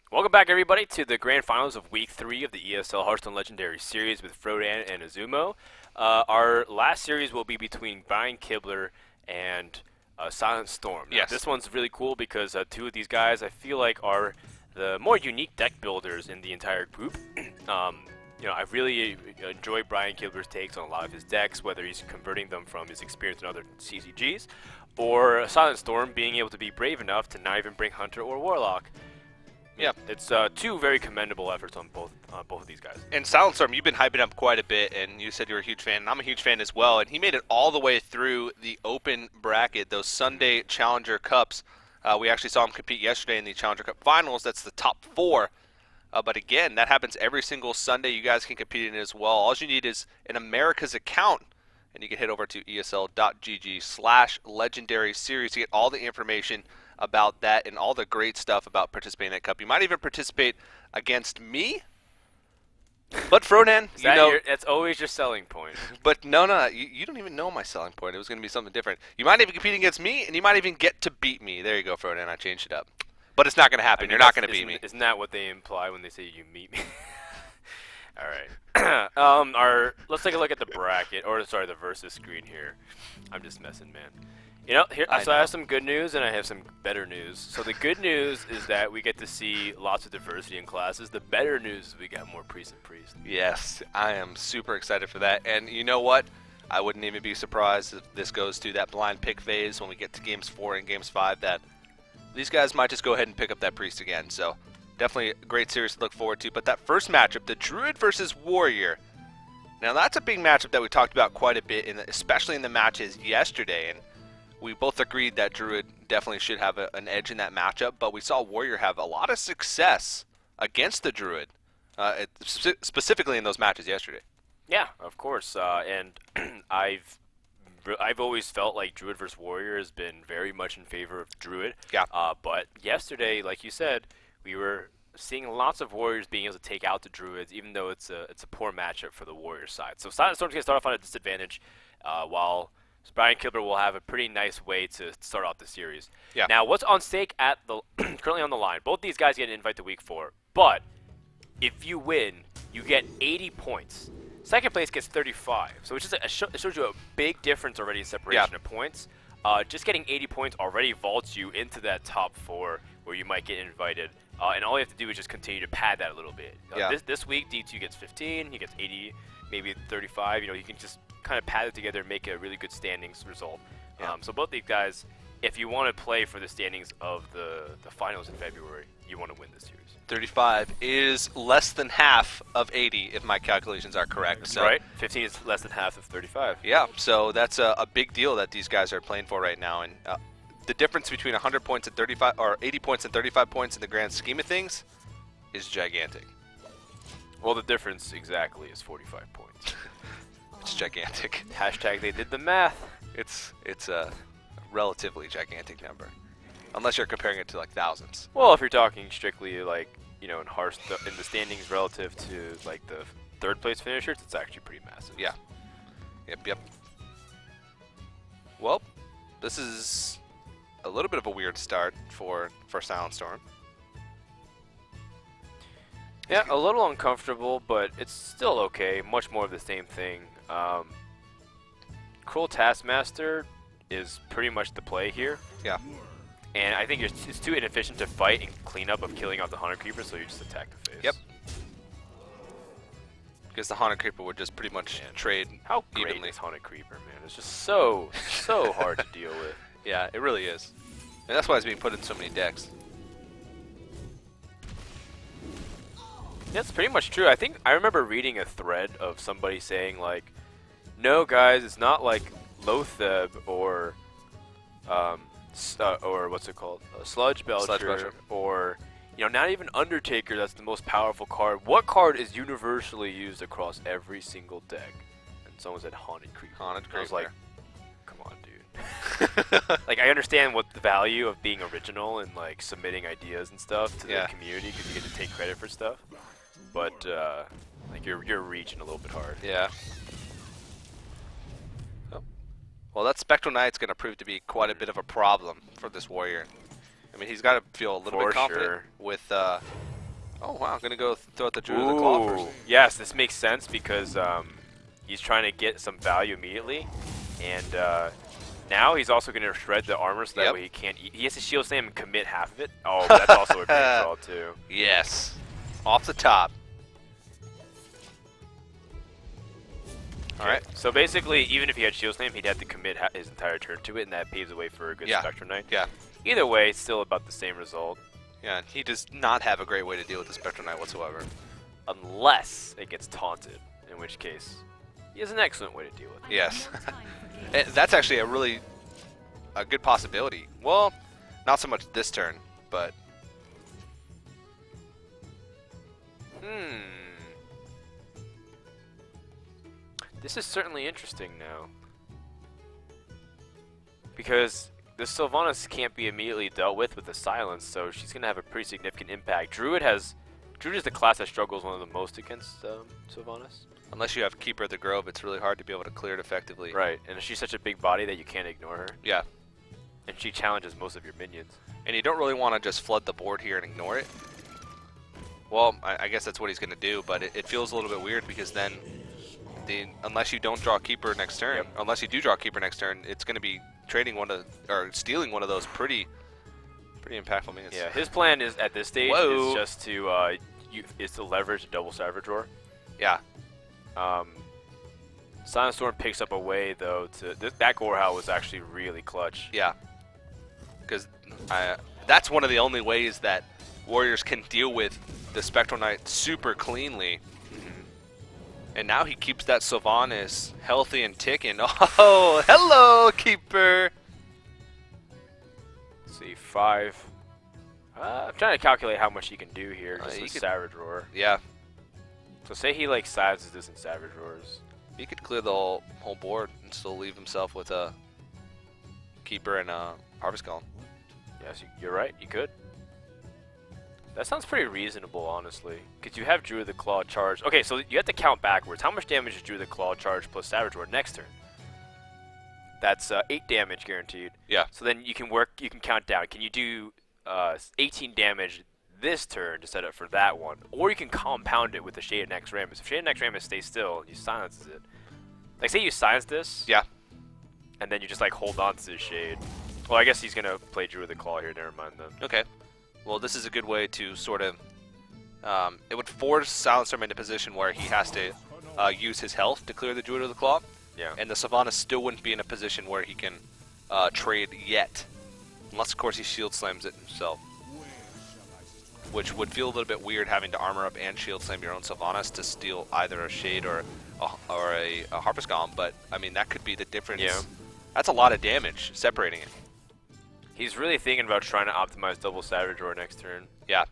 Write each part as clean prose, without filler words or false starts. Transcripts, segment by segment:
Welcome back, everybody, to the grand finals of Week 3 of the ESL Hearthstone Legendary Series with Frodan and Azumo. Our last series will be between Brian Kibler and SilentStorm. Now, Yes. this one's really cool because two of these guys I feel like are the more unique deck builders in the entire group. I really enjoy Brian Kibler's takes on a lot of his decks, whether he's converting them from his experience in other CCGs, or SilentStorm being able to be brave enough to not even bring Hunter or Warlock. Yeah. It's two very commendable efforts on both of these guys. And SilentStorm, you've been hyping up quite a bit, and you said you're a huge fan, and I'm a huge fan as well. And he made it all the way through the open bracket, those Sunday Challenger Cups. We actually saw him compete yesterday in the Challenger Cup Finals. That's the top 4. But again, that happens every single Sunday. You guys can compete in it as well. All you need is an America's account, and you can head over to esl.gg/legendary series to get all the information about that and all the great stuff about participating in that cup. You might even participate against me. But Frodan, That's always your selling point. But no, you don't even know my selling point. It was going to be something different. You might even compete against me, and you might even get to beat me. There you go, Frodan. I changed it up. But it's not going to happen. You're not going to beat me. Isn't that what they imply when they say you meet me? All right. Let's take a look at the bracket, or sorry, the versus screen here. I'm just messing, man. I have some good news and I have some better news. So the good news is that we get to see lots of diversity in classes. The better news is we got more priest and priest. Yes, I am super excited for that. And you know what? I wouldn't even be surprised if this goes to that blind pick phase when we get to Games 4 and Games 5 that these guys might just go ahead and pick up that priest again. So definitely a great series to look forward to. But that first matchup, the Druid versus Warrior. Now that's a big matchup that we talked about quite a bit, especially in the matches yesterday. And we both agreed that Druid definitely should have an edge in that matchup, but we saw Warrior have a lot of success against the Druid, specifically in those matches yesterday. Yeah, of course. And I've always felt like Druid versus Warrior has been very much in favor of Druid. Yeah. But yesterday, like you said, we were seeing lots of Warriors being able to take out the Druids, even though it's a poor matchup for the Warrior side. So SilentStorm's going to start off on a disadvantage, while Brian Kibler will have a pretty nice way to start off the series. Yeah. Now, what's on stake at the currently on the line? Both these guys get an invite to Week 4, but if you win, you get 80 points. Second place gets 35, so it shows you a big difference already in separation of points. Just getting 80 points already vaults you into that top 4 where you might get invited, and all you have to do is just continue to pad that a little bit. This week, D2 gets 15, he gets 80, maybe 35. You can just kind of pad it together and make a really good standings result. So both these guys, if you want to play for the standings of the finals in February, you want to win this series. 35 is less than half of 80, if my calculations are correct. So, right? 15 is less than half of 35. Yeah, so that's a big deal that these guys are playing for right now. And the difference between 100 points and 35, or 80 points and 35 points in the grand scheme of things is gigantic. Well, the difference exactly is 45 points. It's gigantic. Hashtag they did the math. It's a relatively gigantic number, unless you're comparing it to like thousands. Well, if you're talking strictly like in Hearthstone, in the standings relative to like the third place finishers, it's actually pretty massive. Yeah. Yep. Well, this is a little bit of a weird start for SilentStorm. Yeah, a little uncomfortable, but it's still okay. Much more of the same thing. Cruel Taskmaster is pretty much the play here. Yeah. And I think it's too inefficient to fight and clean up of killing off the Haunted Creeper, so you just attack the face. Yep. Because the Haunted Creeper would just pretty much trade How great evenly. is Haunted Creeper, man? It's just so hard to deal with. Yeah, it really is. And that's why it's being put in so many decks. That's pretty much true. I remember reading a thread of somebody saying like, no guys, it's not like Lotheb or what's it called, Sludge Belcher, or not even Undertaker. That's the most powerful card. What card is universally used across every single deck? And someone said Haunted Creeper. Haunted Creeper. I was like, come on, dude. Like, I understand what the value of being original and like submitting ideas and stuff to the community because you get to take credit for stuff. But like you're reaching a little bit hard. Yeah. Oh. Well, that Spectral Knight's going to prove to be quite a bit of a problem for this Warrior. I mean, he's got to feel a little bit confident with Oh wow, gonna go throw out the Druid of the Claw first. Yes, this makes sense because he's trying to get some value immediately, and now he's also going to shred the armor so that way he can't. He has to shield slam and commit half of it. Oh, but that's also a great draw too. Yes, off the top. Okay. All right. So basically, even if he had shield slam, he'd have to commit his entire turn to it, and that paves the way for a good Spectrum Knight. Yeah. Either way, it's still about the same result. Yeah, he does not have a great way to deal with the Spectrum Knight whatsoever. Unless it gets taunted, in which case he has an excellent way to deal with it. Yes. That's actually a good possibility. Well, not so much this turn, but... This is certainly interesting now. Because the Sylvanas can't be immediately dealt with the silence, so she's going to have a pretty significant impact. Druid is the class that struggles one of the most against Sylvanas. Unless you have Keeper of the Grove, it's really hard to be able to clear it effectively. Right, and she's such a big body that you can't ignore her. Yeah. And she challenges most of your minions. And you don't really want to just flood the board here and ignore it. Well, I guess that's what he's going to do, but it feels a little bit weird because then, unless you don't draw Keeper next turn, unless you do draw Keeper next turn, it's going to be trading stealing one of those pretty impactful minions. Yeah, his plan is at this stage is just to leverage a double Savage Roar. Yeah. SilentStorm picks up a way though to that Gorehowl was actually really clutch. Yeah. Because that's one of the only ways that Warriors can deal with the Spectral Knight super cleanly. And now he keeps that Sylvanas healthy and ticking. Oh, hello, Keeper! Let's see, 5. I'm trying to calculate how much he can do here just with Savage Roar. Yeah. So say he like sizes this in Savage Roars. He could clear the whole board and still leave himself with a Keeper and a Harvest Golem. Yes, you're right. You could. That sounds pretty reasonable, honestly. Because you have Druid of the Claw charge. Okay, so you have to count backwards. How much damage is Druid of the Claw charge plus Savage Roar next turn? That's 8 damage guaranteed. Yeah. So then you can count down. Can you do 18 damage this turn to set up for that one? Or you can compound it with the Shaded Next Rammus. If Shaded Next Rammus stays still, you silence it. Like, say you silence this. Yeah. And then you just, like, hold on to the Shade. Well, I guess he's going to play Druid of the Claw here. Never mind, then. Okay. Well, this is a good way to sort of... it would force SilentStorm into a position where he has to use his health to clear the Druid of the Claw. Yeah. And the Sylvanas still wouldn't be in a position where he can trade yet. Unless, of course, he shield slams it himself. Which would feel a little bit weird having to armor up and shield slam your own Sylvanas to steal either a Shade or a Harvest Golem. But, I mean, that could be the difference. Yeah. That's a lot of damage separating it. He's really thinking about trying to optimize double Savage Roar next turn. Yeah.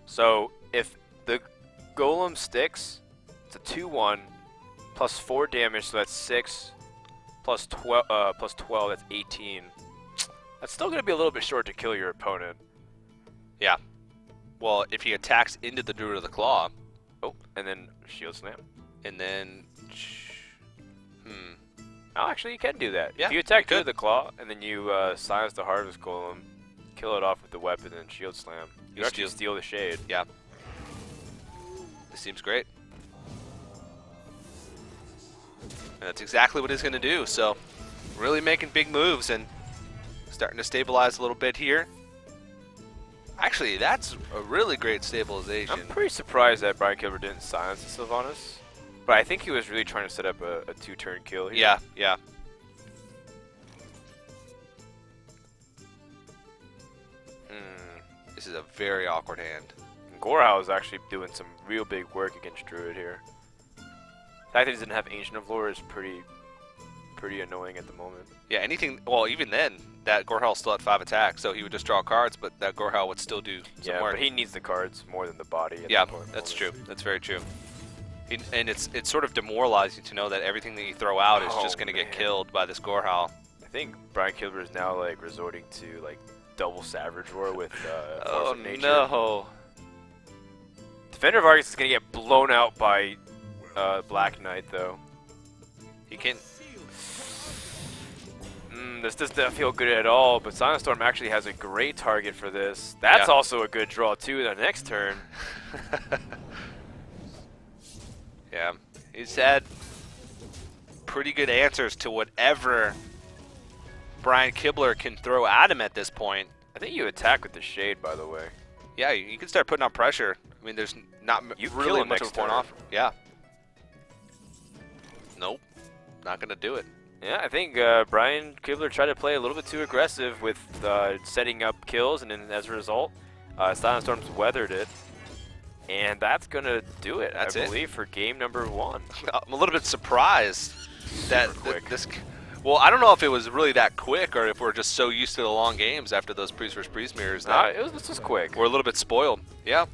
So if the Golem sticks, it's a 2/1 plus 4 damage, so that's 6 plus 12, that's 18. That's still going to be a little bit short to kill your opponent. Yeah. Well, if he attacks into the Druid of the Claw. Oh, and then Shield Slam. And then... Oh, actually, you can do that. Yeah, if you attack Druid of the Claw, and then you silence the Harvest Golem, kill it off with the weapon, and Shield Slam, you actually steal the Shade. Yeah. This seems great. And that's exactly what he's going to do. So, really making big moves and starting to stabilize a little bit here. Actually, that's a really great stabilization. I'm pretty surprised that Brian Kibler didn't silence the Sylvanas. But I think he was really trying to set up a 2-turn kill here. Yeah, yeah. This is a very awkward hand. And Gorehowl is actually doing some real big work against Druid here. The fact that he doesn't have Ancient of Lore is pretty annoying at the moment. Yeah, anything... Well, even then, that Gorehowl still had 5 attacks, so he would just draw cards, but that Gorehowl would still do some work. But he needs the cards more than the body. Yeah, that's true. That's very true. And it's sort of demoralizing to know that everything that you throw out is just going to get killed by this Gorehowl. I think Brian Kibler is now like resorting to like double Savage Roar with Force of Nature. No! Defender of Argus is going to get blown out by Black Knight though. He can. this does not feel good at all, but SilentStorm actually has a great target for this. That's also a good draw, too, the next turn. Yeah, he's had pretty good answers to whatever Brian Kibler can throw at him at this point. I think you attack with the Shade, by the way. Yeah, you can start putting on pressure. I mean, there's not really much of a point off. Yeah. Nope, not going to do it. Yeah, I think Brian Kibler tried to play a little bit too aggressive with setting up kills, and then as a result, SilentStorm's weathered it. And that's going to do it, I believe, for game number 1. I'm a little bit surprised that this... Well, I don't know if it was really that quick or if we're just so used to the long games after those Priest vs. Priest mirrors. This was quick. We're a little bit spoiled. Yeah.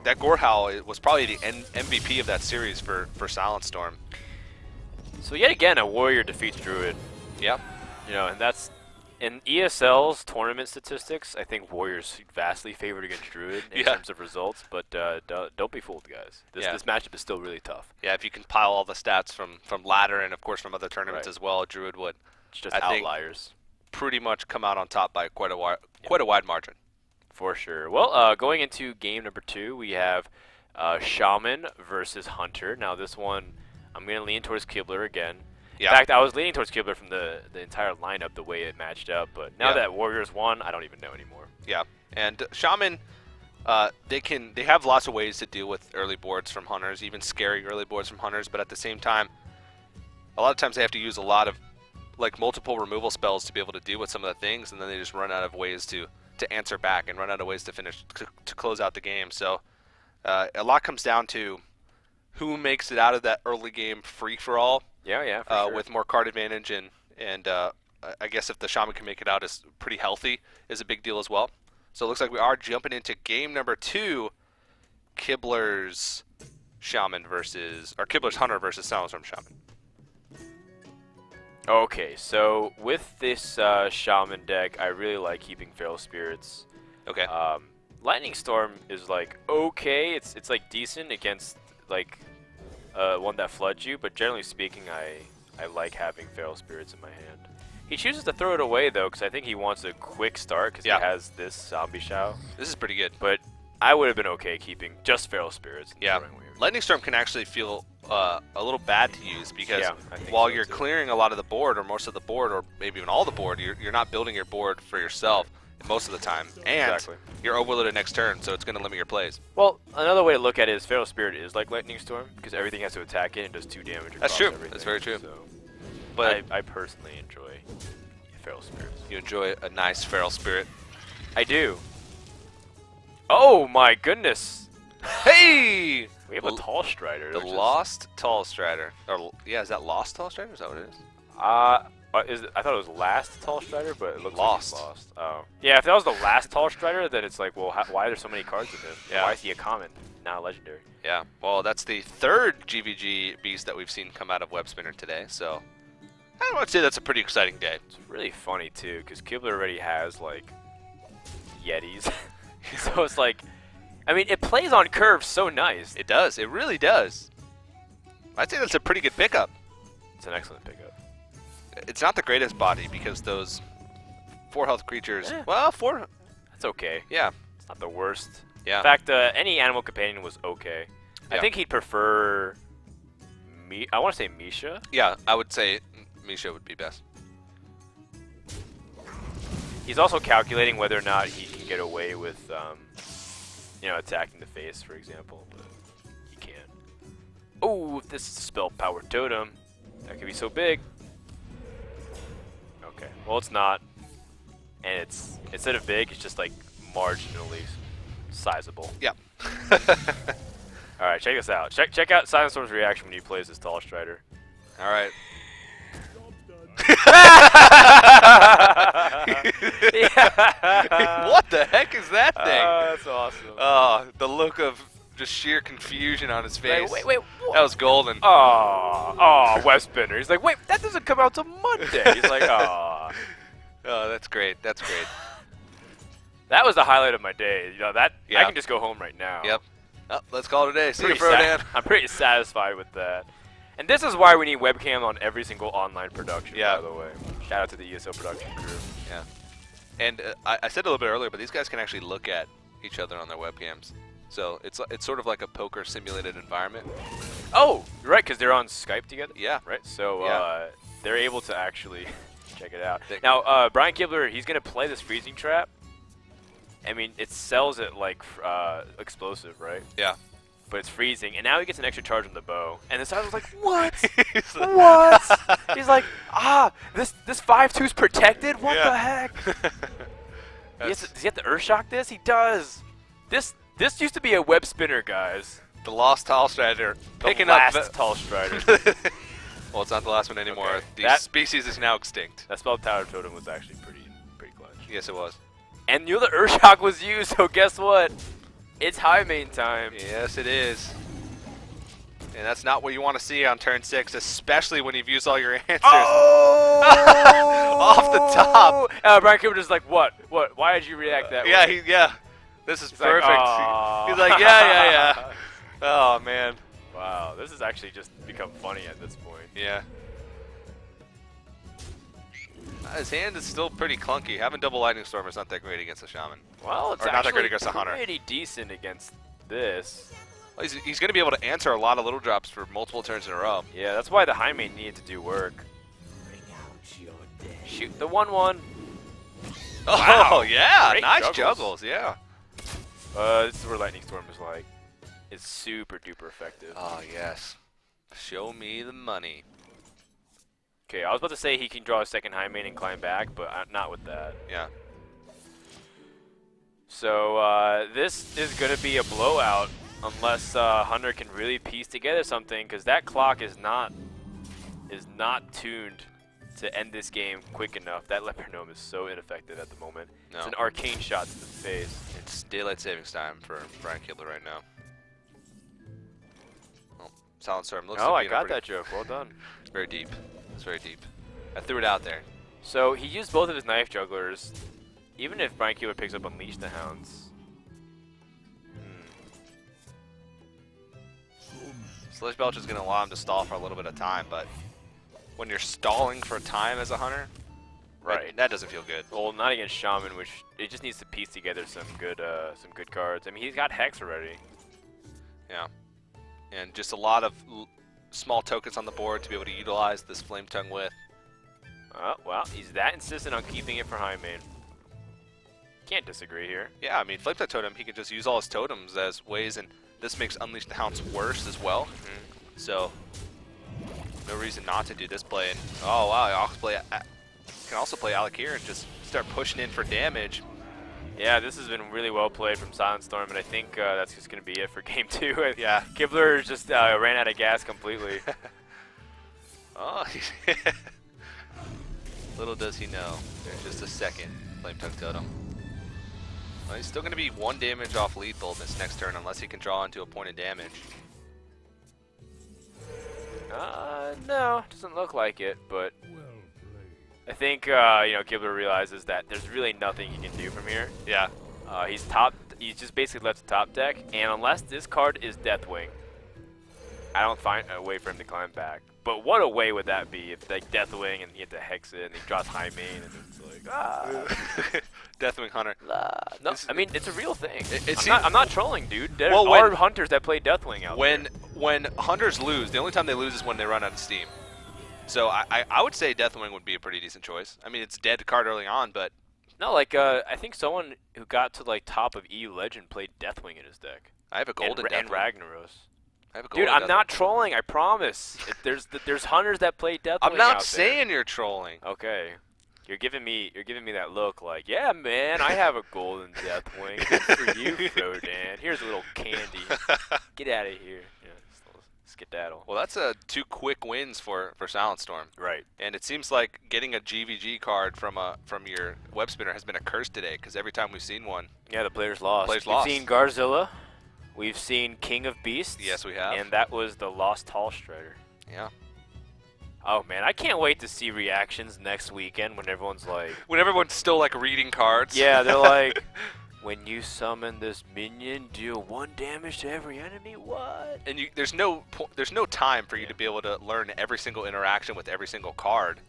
That Gorehowl was probably the MVP of that series for SilentStorm. So yet again, a Warrior defeats Druid. Yep. You know, and that's... In ESL's tournament statistics, I think Warriors vastly favored against Druid in terms of results, but don't be fooled, guys. This matchup is still really tough. Yeah, if you compile all the stats from ladder and, of course, from other tournaments as well, Druid would, it's just outliers. Pretty much come out on top by quite a wide margin. For sure. Well, going into game number 2, we have Shaman versus Hunter. Now, this one, I'm going to lean towards Kibler again. Yeah. In fact, I was leaning towards Kibler from the entire lineup, the way it matched up. But now that Warriors won, I don't even know anymore. Yeah, and Shaman, they have lots of ways to deal with early boards from Hunters, even scary early boards from Hunters. But at the same time, a lot of times they have to use a lot of multiple removal spells to be able to deal with some of the things, and then they just run out of ways to answer back and run out of ways to finish to close out the game. So a lot comes down to who makes it out of that early game free for all. Yeah, for sure. With more card advantage, and I guess if the Shaman can make it out is pretty healthy is a big deal as well. So it looks like we are jumping into game number 2, Kibler's Shaman Kibler's Hunter versus SilentStorm Shaman. Okay, so with this Shaman deck, I really like keeping Feral Spirits. Okay. Lightning Storm is okay. It's decent against one that floods you, but generally speaking, I like having Feral Spirits in my hand. He chooses to throw it away, though, because I think he wants a quick start, because he has this Zombie Shao. This is pretty good. But I would have been okay keeping just Feral Spirits. Yeah. Lightning Storm can actually feel a little bad to use, because while you're clearing a lot of the board, or most of the board, or maybe even all the board, you're not building your board for yourself most of the time. And you're overloaded next turn, so it's going to limit your plays. Well, another way to look at it is Feral Spirit is like Lightning Storm, because everything has to attack it and does 2 damage across That's true. everything. That's very true. So but I personally enjoy Feral Spirits. You enjoy a nice Feral Spirit. I do. Oh my goodness! Hey! We have a Tall Strider. The Lost Tall Strider. Or, yeah, is that Lost Tall Strider? Is that what it is? I thought it was last Tall Strider, but it looks lost. Like lost. Oh. Yeah, if that was the last Tall Strider, then it's like, well, why are there so many cards with him? Yeah. Why is he a common, not a legendary? Yeah, well, that's the 3rd GVG beast that we've seen come out of Web Spinner today, so I would say that's a pretty exciting day. It's really funny, too, because Kibler already has, Yetis. So it's I mean, it plays on curve so nice. It does. It really does. I'd say that's a pretty good pickup. It's an excellent pickup. It's not the greatest body because those 4 health creatures... Well, 4... That's okay. Yeah. It's not the worst. Yeah. In fact, any animal companion was okay. Yeah. I think he'd prefer... I want to say Misha. Yeah, I would say Misha would be best. He's also calculating whether or not he can get away with, attacking the face, for example. But he can. Oh, this is a spell power totem. That could be so big. Okay, well it's not, and it's instead of big, it's just marginally sizable. Yeah. All right, check this out. Check out SilentStorm's reaction when he plays this Tall Strider. All right. What the heck is that thing? That's awesome. Oh, the look of just sheer confusion on his face. Wait, that was golden. Oh, Web Spinner. He's like, wait, that doesn't come out till Monday. He's like, oh. Oh, that's great. That's great. That was the highlight of my day. I can just go home right now. Yep. Oh, let's call it a day. See you, Frodan. I'm pretty satisfied with that. And this is why we need webcam on every single online production, Yeah. by the way. Shout out to the ESL production crew. Yeah. And I said it a little bit earlier, but these guys can actually look at each other on their webcams. So it's sort of like a poker simulated environment. Oh, you're right, because they're on Skype together. Yeah. Right. So Yeah. they're able to actually check it out. They- Now, Brian Kibler, he's gonna play this freezing trap. I mean, it sells it like explosive, right? Yeah. But it's freezing, and now he gets an extra charge on the bow. And the side was like, what? He's like- What? He's like, this 5-2's protected? What Yeah. the heck? That's Does he have to Earth Shock this? He does. This used to be a web spinner, guys. the lost tall strider The picking last up. tall strider. Well, it's not the last one anymore. Okay. The That- species is now extinct. That spell tower totem was actually pretty clutch. Yes, it was. And the Earth Shock was used, so guess what? It's high main time. Yes, it is. And that's not what you want to see on turn 6, especially when you've used all your answers. Oh! Off the top. Brian Kibler is like, what? Why did you react that Yeah, way? yeah. This is He's like, perfect. "Aw." He's like, yeah. Oh, man. Wow, this has actually just become funny at this point. Yeah. His hand is still pretty clunky. Having double lightning storm is not that great against a shaman. Well, it's Or not that great actually against a hunter. pretty decent against this. Well, he's going to be able to answer a lot of little drops for multiple turns in a row. Yeah, that's why the high main needed to do work. Shoot the 1-1. Oh, Wow. yeah. Great Nice juggles. juggles. Yeah. This is where lightning storm is like, is super duper effective. Oh, yes. Show me the money. Okay, I was about to say he can draw a second high main and climb back, but not with that. Yeah. So this is going to be a blowout unless Hunter can really piece together something, because that clock is not tuned to end this game quick enough. That Leopard Gnome is so ineffective at the moment. No. It's an arcane shot to the face. It's daylight savings time for Brian Kibler right now. Well, SilentStorm looks Oh, to I be in a got pretty- that joke. Well done. It's very deep. It's very deep. I threw it out there. So he used both of his knife jugglers. Even if Brian Kibler picks up Unleash the Hounds. Sledge Belch is going to allow him to stall for a little bit of time, but when you're stalling for time as a hunter, Right. that doesn't feel good. Well, not against Shaman, which it just needs to piece together some good cards. I mean, he's got Hex already. Yeah. And just a lot of small tokens on the board to be able to utilize this Flame Tongue with. Oh, well, he's that insistent on keeping it for high main. Can't disagree here. Yeah, I mean, Flame Tongue Totem, he can just use all his totems as ways, and this makes Unleash the Hounds worse as well. Mm-hmm. So, no reason not to do this play. And, oh, wow, can also play Alakir and just start pushing in for damage. Yeah, this has been really well played from SilentStorm, and I think that's just going to be it for game 2. Yeah. Kibler just ran out of gas completely. Oh, little does he know. There's just a second Flame Tongue Totem. Well, he's still going to be 1 damage off lethal this next turn unless he can draw into a point of damage. No, doesn't look like it, but I think, Kibler realizes that there's really nothing he can do from here. Yeah. He's just basically left the top deck, and unless this card is Deathwing, I don't find a way for him to climb back. But what a way would that be if like Deathwing and he had to hex it and he drops high main and it's like Deathwing Hunter. No, I mean it's a real thing. It I'm not trolling, dude. There Well, are when- hunters that play Deathwing out there. When hunters lose, the only time they lose is when they run out of steam. So I would say Deathwing would be a pretty decent choice. I mean, it's a dead card early on, but No, like I think someone who got to like top of EU Legend played Deathwing in his deck. I have a golden and Deathwing. Ragnaros. I have a Dude, golden I'm Deathwing. not trolling. I promise. There's hunters that play Deathwing. I'm not out saying you're trolling. there. Okay. You're giving me that look like, yeah, man, I have a golden Deathwing. Good for you, Frodan. Here's a little candy. Get out of here. Yeah, just a little skedaddle. Well, that's 2 quick wins for SilentStorm. Right. And it seems like getting a GVG card from your web spinner has been a curse today, because every time we've seen one, Yeah, the players lost. Players We've lost. seen Garzilla. We've seen King of Beasts. Yes, we have. And that was the Lost Tall Strider. yeah. Oh, man, I can't wait to see reactions next weekend when everyone's like, When everyone's still like reading cards. yeah, they're like, When you summon this minion, deal 1 damage to every enemy. What? And there's no time for you to be able to learn every single interaction with every single card.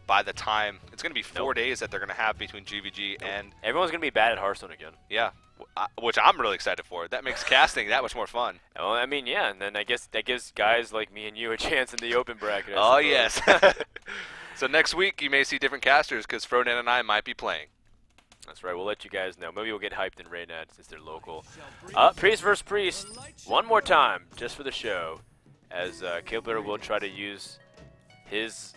By the time it's going to be 4 days that they're going to have between GVG and everyone's going to be bad at Hearthstone again. Yeah, which I'm really excited for. That makes casting that much more fun. Well, I mean, yeah, and then I guess that gives guys like me and you a chance in the open bracket. Oh yes. So next week you may see different casters because Frodan and I might be playing. That's right. We'll let you guys know. Maybe we'll get hyped in Raynad since they're local. Priest versus Priest. One more time, just for the show, as Kibler will try to use his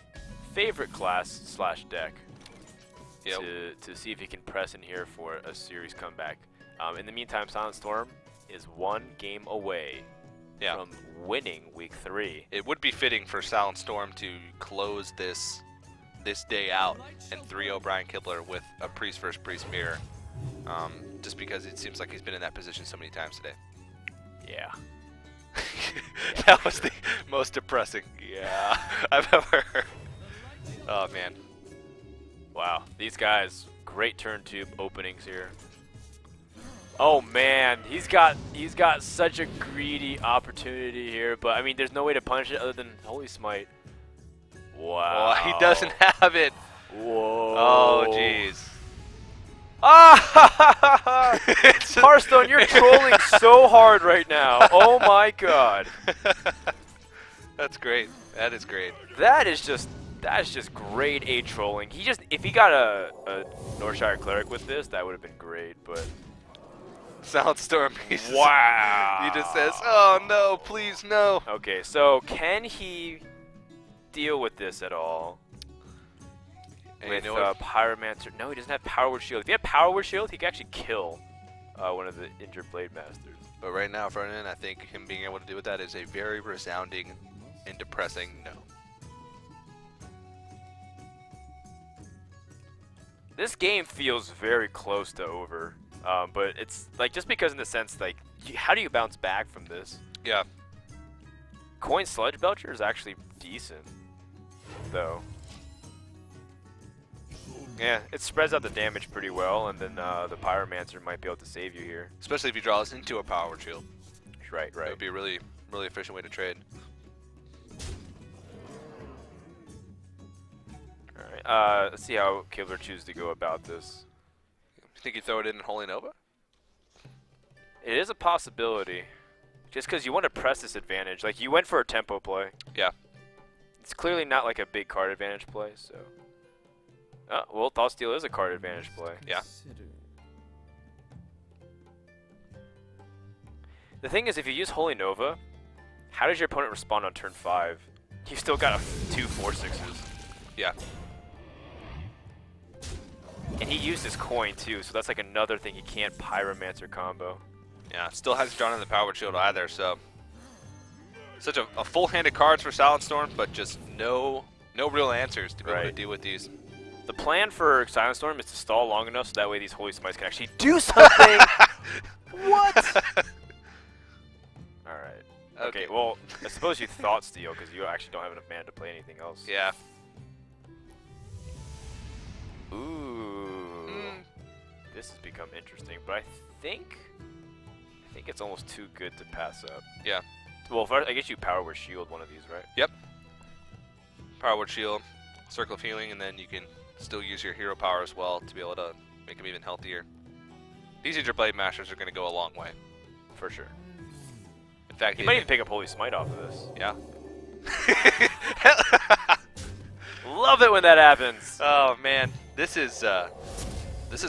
favorite class / deck to see if he can press in here for a series comeback. In the meantime, SilentStorm is 1 game away from winning Week 3. It would be fitting for SilentStorm to close this day out and 3-0 Brian Kibler with a Priest versus Priest mirror, just because it seems like he's been in that position so many times today. Yeah. That was the most depressing I've ever heard. Oh man. Wow, these guys, great turn tube openings here. Oh man, he's got such a greedy opportunity here, but I mean there's no way to punish it other than Holy Smite. Wow. Oh, he doesn't have it. Whoa. Oh jeez. Ah! Hearthstone, you're trolling so hard right now. Oh my god. That's great. That is great. That's just grade A trolling. If he got a Northshire Cleric with this, that would have been great, but SilentStorm. Wow. He just says, "Oh no, please no." Okay, so can he deal with this at all? And With you know Pyromancer? No, he doesn't have Power Word Shield. If he had Power Word Shield, he could actually kill one of the injured Blade Masters. But right now, Frodan, I think him being able to deal with that is a very resounding and depressing no. This game feels very close to over, but it's like just because in the sense like, how do you bounce back from this? Yeah. Coin Sludge Belcher is actually decent, though. Yeah, it spreads out the damage pretty well, and then the Pyromancer might be able to save you here. Especially if he draws into a Power Word Shield. Right. It would be a really, really efficient way to trade. Alright, let's see how Kibler chooses to go about this. You think you throw it in Holy Nova? It is a possibility. Just because you want to press this advantage. Like, you went for a tempo play. Yeah. It's clearly not like a big card advantage play, so... Oh, well, Thought Steal is a card advantage play. Yeah. The thing is, if you use Holy Nova, how does your opponent respond on turn 5? You still got 2 4/6s. Yeah. And he used his coin too, so that's like another thing he can't Pyromancer combo. Yeah, still hasn't drawn in the Power Word Shield either, so... Such a full-handed cards for SilentStorm, but just no real answers to be able to deal with these. The plan for SilentStorm is to stall long enough so that way these Holy Smites can actually do something! What? Alright. Okay, well, I suppose you Thought Steal because you actually don't have enough mana to play anything else. Yeah. Ooh. This has become interesting, but I think it's almost too good to pass up. Yeah. Well, first, I guess you Power Word Shield one of these, right? Yep. Power Word Shield, Circle of Healing, and then you can still use your hero power as well to be able to make them even healthier. These Injured Blade Masters are going to go a long way. For sure. In fact, he might even pick up Holy Smite off of this. Yeah. Love it when that happens. Oh man, this is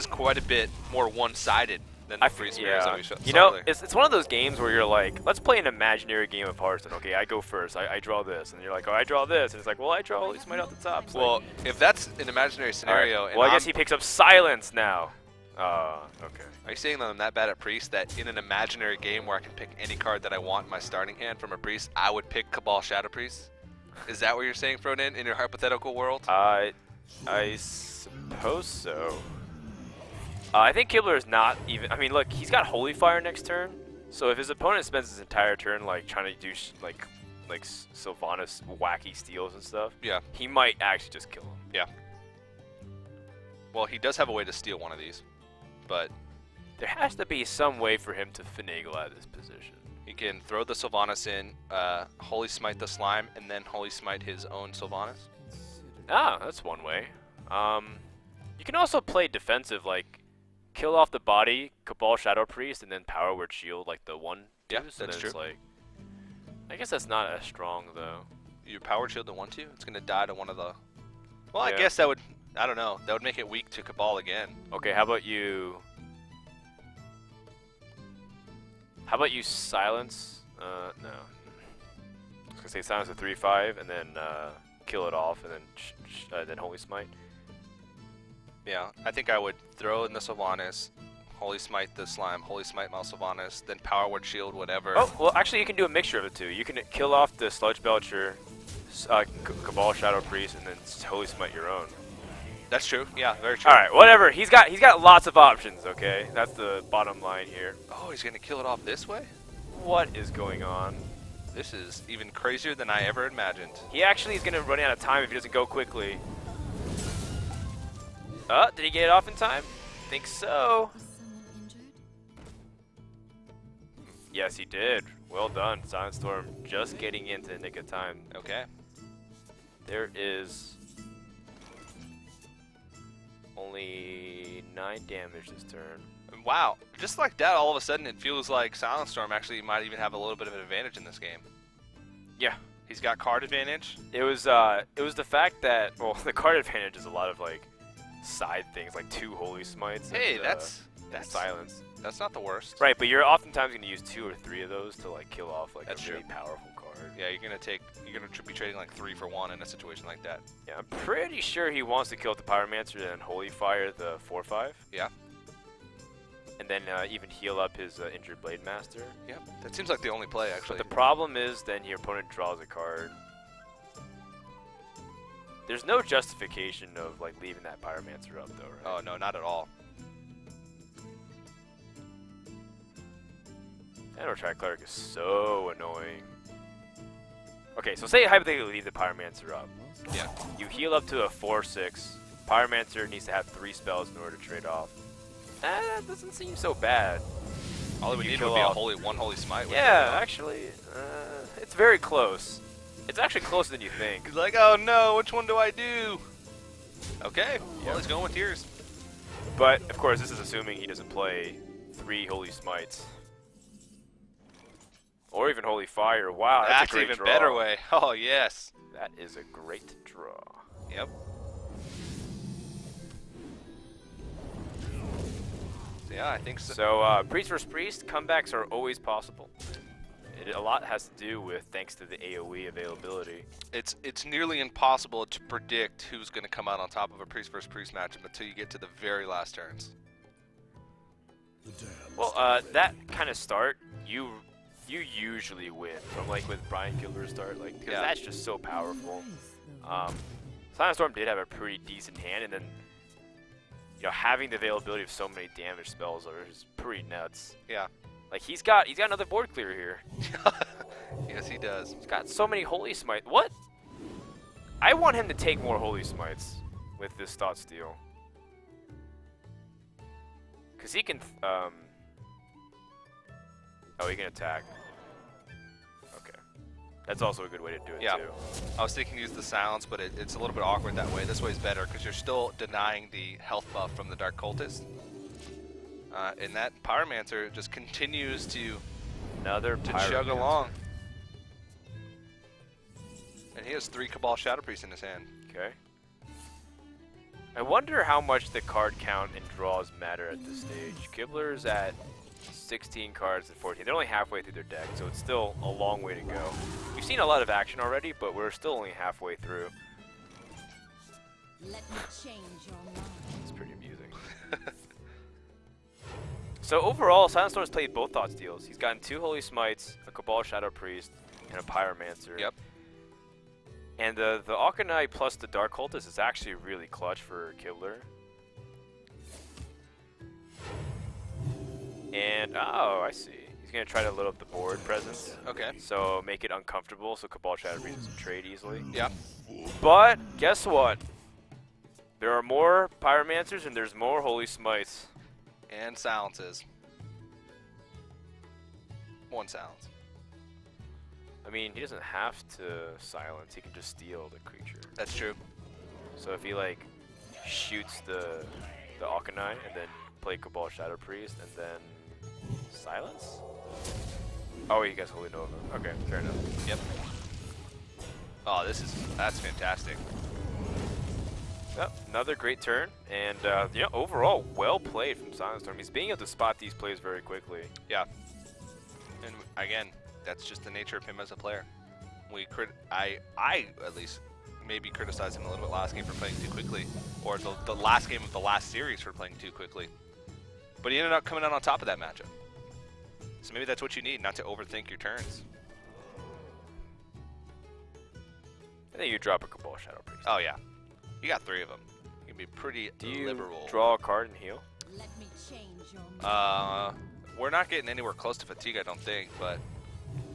quite a bit more one-sided than the free mirrors that we saw. You know, it's one of those games where you're like, let's play an imaginary game of Hearthstone. Okay, I go first. I draw this, and you're like, oh, I draw this, and it's like, well, I draw Holy Smite off the top. So well, like, if that's an imaginary scenario, right. Well, I guess he picks up Silence now. Okay. Are you saying that I'm that bad at Priest that in an imaginary game where I can pick any card that I want in my starting hand from a Priest, I would pick Cabal Shadow Priest? Is that what you're saying, Frodan, in your hypothetical world? I suppose so. I think Kibler is not even... I mean, look, he's got Holy Fire next turn, so if his opponent spends his entire turn like trying to do like Sylvanas wacky steals and stuff, yeah, he might actually just kill him. Yeah. Well, he does have a way to steal one of these, but There has to be some way for him to finagle out of this position. He can throw the Sylvanas in, Holy Smite the Slime, and then Holy Smite his own Sylvanas. Ah, that's one way. You can also play defensive, like kill off the body, Cabal Shadow Priest, and then Power Word Shield, like the one. Yeah, so that's then true. It's like, I guess that's not as strong though. Your Power Shield to 1/2, it's gonna die to one of the. Well, Yeah. I guess that would. I don't know. That would make it weak to Cabal again. Okay, how about you? How about you silence? No. I was gonna say silence a 3/5 and then kill it off and then Holy Smite. Yeah, I think I would throw in the Sylvanas, Holy Smite the Slime, Holy Smite my Sylvanas, then Power Word Shield, whatever. Oh, well, actually, you can do a mixture of the two. You can kill off the Sludge Belcher, Cabal Shadow Priest, and then Holy Smite your own. That's true. Yeah, very true. All right, whatever. He's got lots of options. Okay, that's the bottom line here. Oh, he's gonna kill it off this way? What is going on? This is even crazier than I ever imagined. He actually is gonna run out of time if he doesn't go quickly. Did he get it off in time? Think so. Is someone injured? Yes, he did. Well done, SilentStorm. Just getting into the nick of time. Okay. There is only 9 damage this turn. Wow, just like that, all of a sudden it feels like SilentStorm actually might even have a little bit of an advantage in this game. Yeah. He's got card advantage. It was the fact that, well, the card advantage is a lot of like side things, like 2 Holy Smites. Hey, and, that's silence. That's not the worst. Right, but you're oftentimes going to use 2 or 3 of those to like kill off like That's a really true. powerful card. Yeah, you're gonna be trading like 3 for 1 in a situation like that. Yeah, I'm pretty sure he wants to kill the Pyromancer and then Holy Fire the 4/5. Yeah. And then even heal up his injured Blade Master. Yep. That seems like the only play But actually. the problem is then your opponent draws a card. There's no justification of like leaving that Pyromancer up though, right? Oh no, not at all. Anti Cleric is so annoying. Okay, so say hypothetically leave the Pyromancer up. Yeah. You heal up to a 4/6. Pyromancer needs to have 3 spells in order to trade off. That doesn't seem so bad. All it would You need kill would be off. one holy smite. with Yeah, it. actually, it's very close. It's actually closer than you think. He's like, oh no, which one do I do? Okay, well Yep. he's going with tears. But, of course, this is assuming he doesn't play 3 Holy Smites. Or even Holy Fire. Wow, that's That's a great even draw. better way. Oh yes. That is a great draw. Yep. Yeah, I think so. So, Priest vs. Priest, comebacks are always possible. A lot has to do with thanks to the AoE availability. It's nearly impossible to predict who's going to come out on top of a priest versus priest matchup until you get to the very last turns. Well, that kind of start, you usually win from like with Brian Kibler's start, like because Yeah. that's just so powerful. SilentStorm did have a pretty decent hand, and then having the availability of so many damage spells is pretty nuts. Yeah. Like he's got another board clear here. Yes, he does. He's got so many Holy Smite. What? I want him to take more Holy Smites with this Thought Steal. Cause he can. Oh, he can attack. Okay, that's also a good way to do it Yeah. too. I was thinking use the silence, but it's a little bit awkward that way. This way's better because you're still denying the health buff from the Dark Cultist. And that Pyromancer just continues to Another chug along. And he has 3 Cabal Shadow Priests in his hand. Okay. I wonder how much the card count and draws matter at this stage. Kibler's at 16 cards at 14. They're only halfway through their deck, so it's still a long way to go. We've seen a lot of action already, but we're still only halfway through. Let me change your mind. It's pretty amusing. So overall, SilentStorm's played both Thought Steals. He's gotten 2 Holy Smites, a Cabal Shadow Priest, and a Pyromancer. Yep. And the Auchenite plus the Dark Cultist is actually really clutch for Kibler. And, oh, I see. He's going to try to load up the board presence. Okay. So make it uncomfortable so Cabal Shadow Priest doesn't trade easily. Yeah. But, guess what? There are more Pyromancers and there's more Holy Smites. And silences. One silence. I mean, he doesn't have to silence. He can just steal the creature. That's true. So if he like shoots the Akanai and then play Cabal Shadow Priest and then silence. Oh, you guys Holy Nova. Okay, fair enough. Yep. Oh, that's fantastic. Yep, another great turn, and you know, overall, well played from SilentStorm. He's being able to spot these plays very quickly. Yeah. And again, that's just the nature of him as a player. I at least maybe criticized him a little bit last game for playing too quickly, or the last game of the last series for playing too quickly. But he ended up coming out on top of that matchup. So maybe that's what you need, not to overthink your turns. I think you drop a Cabal Shadow Priest. Oh yeah, you got 3 of them. You can be pretty Do you liberal. draw a card and heal? Let me change your mind. We're not getting anywhere close to fatigue, I don't think, but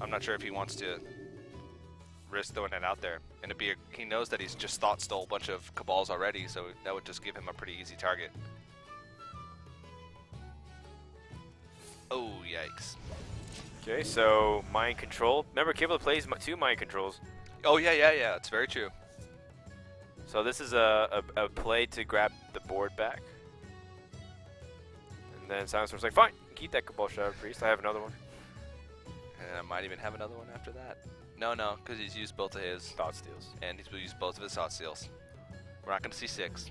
I'm not sure if he wants to risk throwing it out there. And he knows that he's just thought stole a bunch of Cabals already, so that would just give him a pretty easy target. Oh, yikes. Okay, so Mind Control. Remember, Kibler plays 2 Mind Controls. Oh, yeah, it's very true. So this is a play to grab the board back. And then SilentStorm's like, fine, keep that Cabal Shadow Priest. I have another one. And I might even have another one after that. No, because he's used both of his. Thought Steals. And he's used both of his Thought Steals. We're not going to see 6.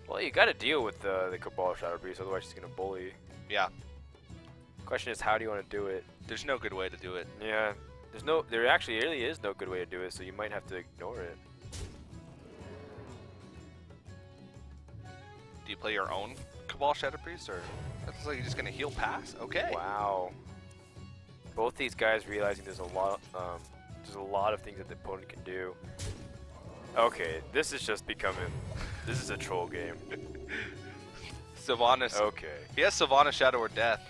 Well, you got to deal with the Cabal Shadow Priest, otherwise she's going to bully. Yeah. Question is, how do you want to do it? There's no good way to do it. Yeah, there actually really is no good way to do it, so you might have to ignore it. Do you play your own Cabal Shadow Priest, or that looks like you're just gonna heal pass? Okay. Wow. Both these guys realizing there's a lot of things that the opponent can do. Okay, this is just becoming. This is a troll game. Sylvanas. Okay. He has Sylvanas Shadow or Death.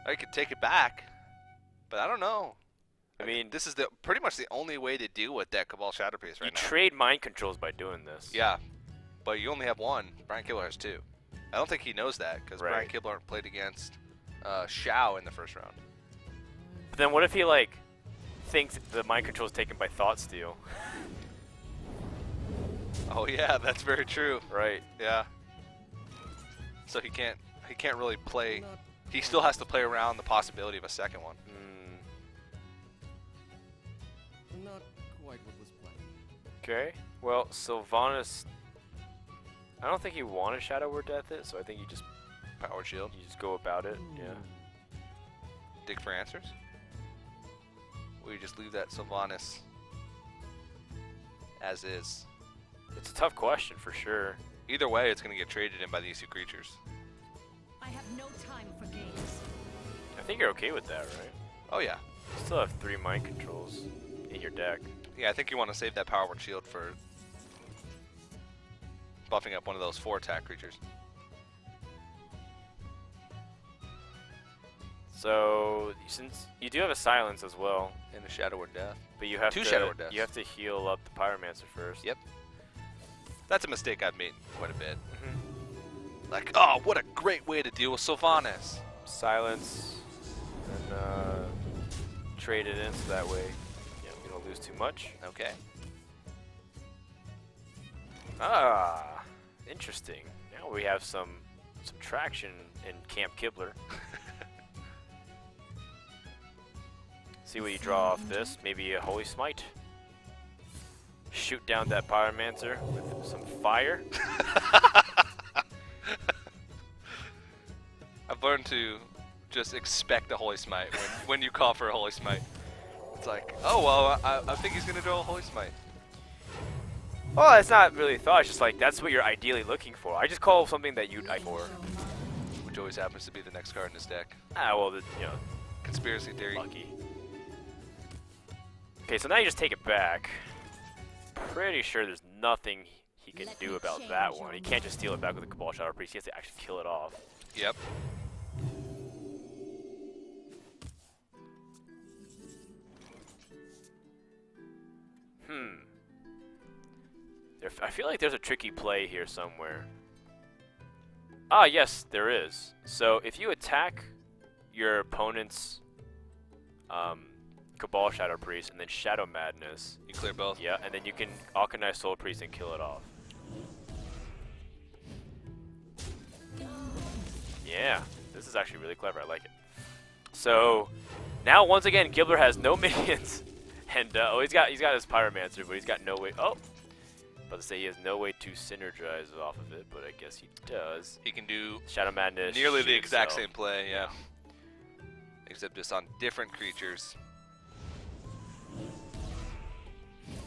I could take it back, but I don't know. I mean, this is pretty much the only way to deal with that Cabal Shadow Priest right you now. trade mind controls by doing this. Yeah, but you only have 1. Brian Kibler has 2. I don't think he knows that because Right. Brian Kibler played against Shao in the first round. But then what if he like thinks the mind control is taken by Thought Steal? Oh yeah, that's very true. Right. Yeah. So he can't really play. He still has to play around the possibility of a second one. Not quite what was planned. Okay. Well, Sylvanas. I don't think you want to Shadow Word Death it, so I think you just Power Shield. go about it. Yeah. Dig for answers. Or you just leave that Sylvanas as is. It's a tough question for sure. Either way, it's going to get traded in by these 2 creatures. I have no time for games. I think you're okay with that, right? Oh yeah. You still have 3 mind controls in your deck. Yeah, I think you want to save that Power Word Shield for buffing up one of those 4 attack creatures. So since you do have a silence as well, And a Shadow Word Death. but you have 2 to Shadow Word Deaths. you have to heal up the Pyromancer first. Yep. That's a mistake I've made quite a bit. Mhm. Like, oh, what a great way to deal with Sylvanas. Silence, and trade it in so that way we don't lose too much. Okay. Ah, interesting. Now we have some traction in Camp Kibler. See what you draw off this. Maybe a Holy Smite. Shoot down that Pyromancer with some fire. I've learned to just expect a Holy Smite when you call for a Holy Smite. It's like, oh, well, I think he's going to draw a Holy Smite. Well, it's not really thought. It's just like that's what you're ideally looking for. I just call something that you'd eye for. Which always happens to be the next card in his deck. Ah, well, Conspiracy theory. lucky. Okay, so now you just take it back. Pretty sure there's nothing he can do about that one. He can't just steal it back with a Cabal Shadow Priest. He has to actually kill it off. Yep. I feel like there's a tricky play here somewhere. Ah, yes, there is. So if you attack your opponent's Cabal Shadow Priest and then Shadow Madness, You clear both. yeah, and then you can Alkanize Soul Priest and kill it off. Yeah, this is actually really clever. I like it. So now once again, Kibler has no minions, and oh, he's got his Pyromancer, but he's got no way. Oh, about to say he has no way to synergize off of it, but I guess he does. He can do Shadow Madness. nearly the shoot exact itself. same play, yeah. Except just on different creatures.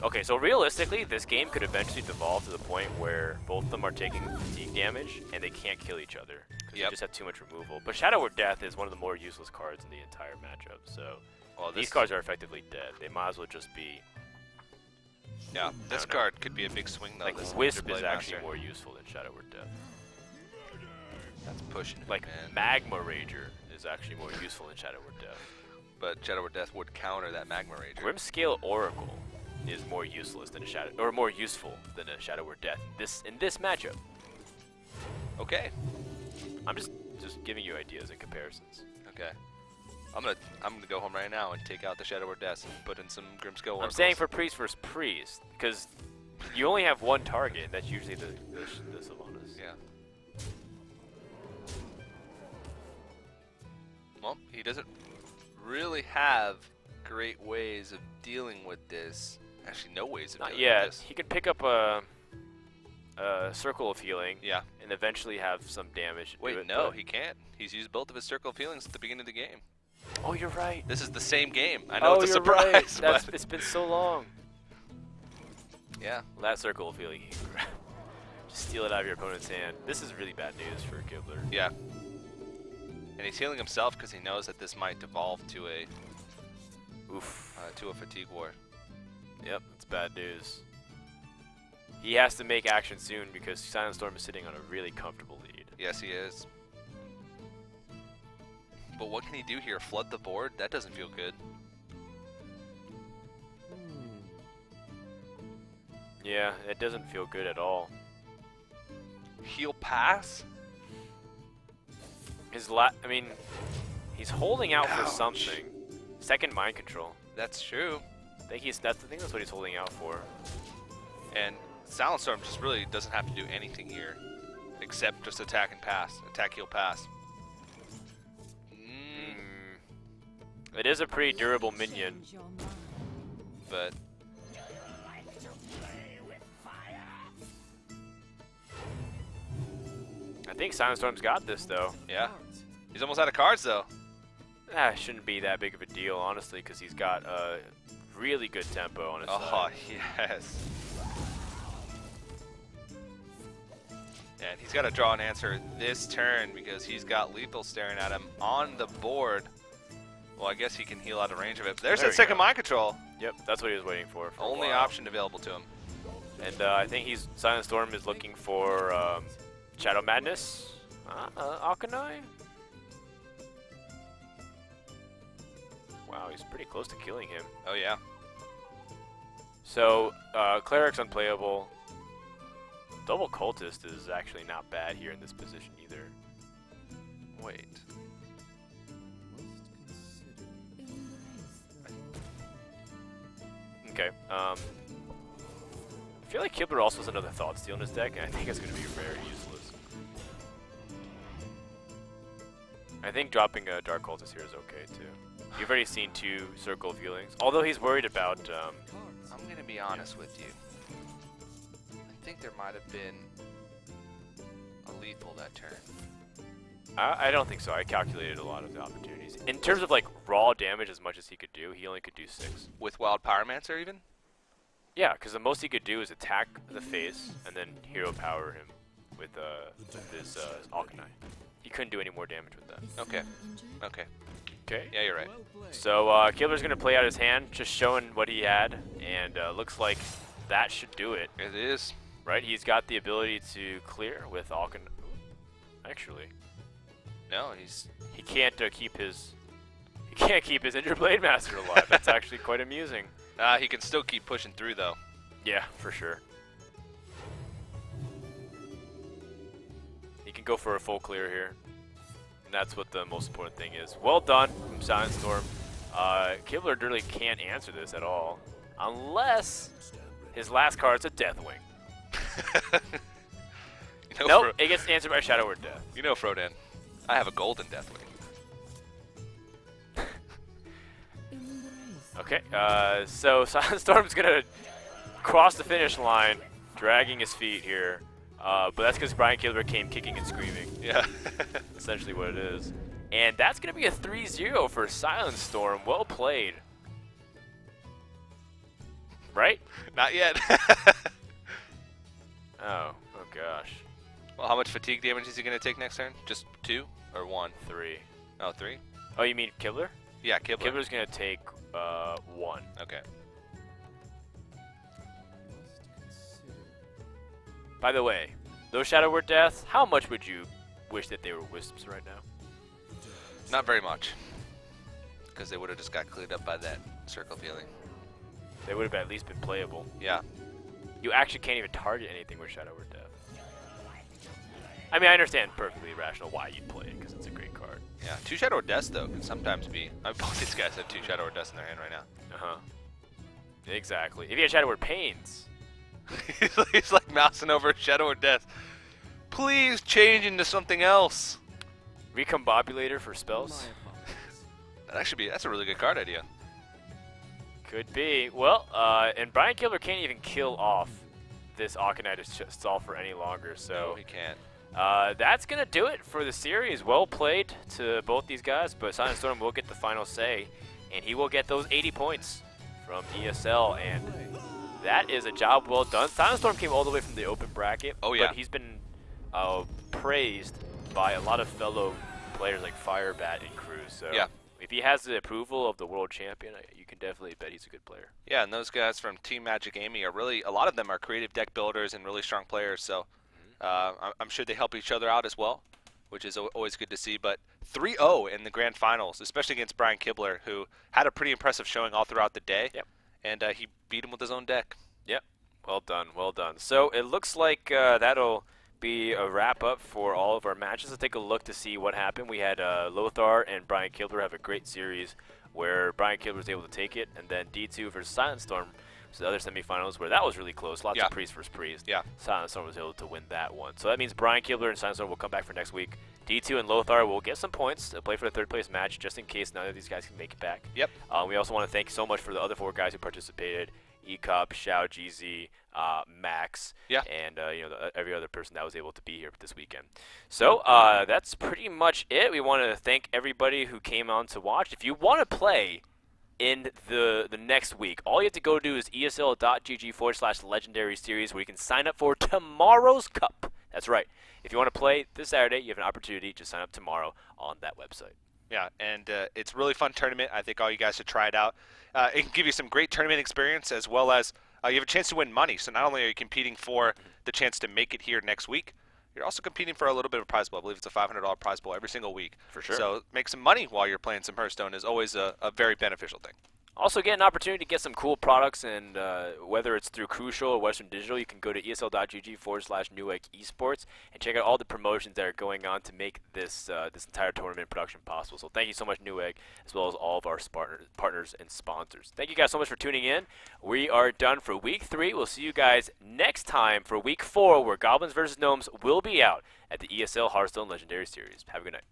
Okay, so realistically, this game could eventually devolve to the point where both of them are taking fatigue damage and they can't kill each other because they just have too much removal. But Shadow or Death is one of the more useless cards in the entire matchup, so these cards are effectively dead. They might as well just be. Yeah, this card could be a big swing though. Like this Wisp Blade is actually Master. more useful than Shadow or Death. That's pushing it, Like man. Magma Rager is actually more useful than Shadow or Death. But Shadow or Death would counter that Magma Rager. Grimscale Oracle is more useless than a Shadow, or more useful than a Shadow or Death. In this matchup, Okay. I'm just giving you ideas and comparisons. Okay. I'm gonna go home right now and take out the Shadow or Death and put in some Grimscale Oracles. I'm saying for Priest versus Priest, because you only have one target, and that's usually the Sylvanas. Yeah. Well, he doesn't really have great ways of dealing with this. Actually, no ways of Not dealing yet. with this. He can pick up a Circle of Healing, Yeah. and eventually have some damage to do Wait, it, no, but- he can't. He's used both of his Circle of Healings at the beginning of the game. Oh, you're right. This is the same game. I know Oh, it's a you're right. surprise, but It's been so long. yeah. Well, that Circle of Healing, you can just steal it out of your opponent's hand. This is really bad news for Kibler. Yeah. And he's healing himself because he knows that this might devolve to a Oof. fatigue war. Yep, it's bad news. He has to make action soon because SilentStorm is sitting on a really comfortable lead. Yes, he is. But what can he do here? Flood the board? That doesn't feel good. Yeah, it doesn't feel good at all. Heal pass? I mean, he's holding out for Ouch. something. Second mind control. That's true. I think that's what he's holding out for. And SilentStorm just really doesn't have to do anything here except just attack and pass. Attack, heal, pass. It is a pretty durable minion. Change your mind. But I think SilentStorm's got this though. yeah. He's almost out of cards though. Ah, shouldn't be that big of a deal, honestly, because he's got a really good tempo on his Oh, side. yes. And he's got to draw an answer this turn because he's got lethal staring at him on the board. Well, I guess he can heal out of range of it. But there's There that we second go. mind control. Yep, that's what he was waiting for a Only while. option available to him. And I think SilentStorm is looking for Shadow Madness. Alkani? Wow, he's pretty close to killing him. Oh, yeah. So, Cleric's unplayable. Double Cultist is actually not bad here in this position either. Wait. Okay, I feel like Kibler also has another Thought Steal in his deck, and I think it's going to be very useless. I think dropping a Dark Cultist here is okay, too. You've already seen 2 Circle of Healings, although he's worried about... I'm going to be honest with you. I think there might have been a lethal that turn. I don't think so. I calculated a lot of the opportunities. In terms of like raw damage, as much as he could do, he only could do 6. With Wild Pyromancer even? Yeah, because the most he could do is attack the face and then hero power him with his Alkani. He couldn't do any more damage with that. Okay. Okay. Okay. Yeah, you're right. So Kibler's gonna play out his hand, just showing what he had, and looks like that should do it. It is. Right? He's got the ability to clear with Alkani. Actually, No, he can't keep his Injured Blade Master alive. That's actually quite amusing. he can still keep pushing through though. Yeah, for sure. He can go for a full clear here. And that's what the most important thing is. Well done from SilentStorm. Kibler really can't answer this at all. Unless his last card's a Deathwing. Nope, it gets answered by Shadow Word Death. You know, Frodan, I have a golden Deathwing. Okay, so SilentStorm's gonna cross the finish line, dragging his feet here. But that's because Brian Kibler came kicking and screaming. Yeah. Essentially what it is. And that's going to be a 3-0 for SilentStorm. Well played. Right? Not yet. Oh gosh. Well, how much fatigue damage is he going to take next turn? Just 2 or 1? 3. Oh, 3? Oh, you mean Kibler? Yeah, Kibler. Kibler's going to take 1. Okay. By the way, those Shadow Word Deaths, how much would you wish that they were Wisps right now? Not very much. Because they would have just got cleared up by that circle feeling. They would have at least been playable. Yeah. You actually can't even target anything with Shadow Word Death. I mean, I understand perfectly rational why you'd play it, because it's a great card. Yeah. 2 Shadow Word Deaths, though, can sometimes be... I mean, both these guys have 2 Shadow Word Deaths in their hand right now. Uh-huh. Exactly. If you had Shadow Word Pains... He's like mousing over Shadow Word Death. Please change into something else. Recombobulator for spells? That actually that's a really good card idea. Could be. Well, and Brian Kibler can't even kill off this Akanitis Sulfur any longer, so... No, he can't. That's going to do it for the series. Well played to both these guys, but SilentStorm will get the final say, and he will get those 80 points from ESL, and that is a job well done. SilentStorm came all the way from the open bracket, oh, yeah. But he's been praised by a lot of fellow players like Firebat and Cruz, so yeah. If he has the approval of the world champion, you can definitely bet he's a good player. Yeah, and those guys from Team Magic Amy are really, a lot of them are creative deck builders and really strong players, so I'm sure they help each other out as well, which is always good to see. But 3-0 in the grand finals, especially against Brian Kibler, who had a pretty impressive showing all throughout the day. Yep. And he beat him with his own deck. Yep. Well done, well done. So it looks like that'll be a wrap-up for all of our matches. Let's take a look to see what happened. We had Lothar and Brian Kibler have a great series where Brian Kibler was able to take it, and then D2 versus SilentStorm, so the other semifinals where that was really close. Lots of Priest versus Priest. Yeah. SilentStorm was able to win that one. So that means Brian Kibler and SilentStorm will come back for next week. D2 and Lothar will get some points to play for the third-place match, just in case none of these guys can make it back. Yep. We also want to thank so much for the other 4 guys who participated. E-Cup, Xiao, GZ, Max, and every other person that was able to be here this weekend. So that's pretty much it. We want to thank everybody who came on to watch. If you want to play in the next week, all you have to go do is esl.gg/legendary series, where you can sign up for tomorrow's cup. That's right. If you want to play this Saturday, you have an opportunity to sign up tomorrow on that website. Yeah, and it's a really fun tournament. I think all you guys should try it out. It can give you some great tournament experience, as well as you have a chance to win money. So not only are you competing for the chance to make it here next week, you're also competing for a little bit of a prize pool. I believe it's a $500 prize pool every single week. For sure. So make some money while you're playing some Hearthstone is always a very beneficial thing. Also get an opportunity to get some cool products, and whether it's through Crucial or Western Digital, you can go to esl.gg/Newegg Esports and check out all the promotions that are going on to make this this entire tournament production possible. So thank you so much, Newegg, as well as all of our partners and sponsors. Thank you guys so much for tuning in. We are done for Week 3. We'll see you guys next time for Week 4, where Goblins vs. Gnomes will be out at the ESL Hearthstone Legendary Series. Have a good night.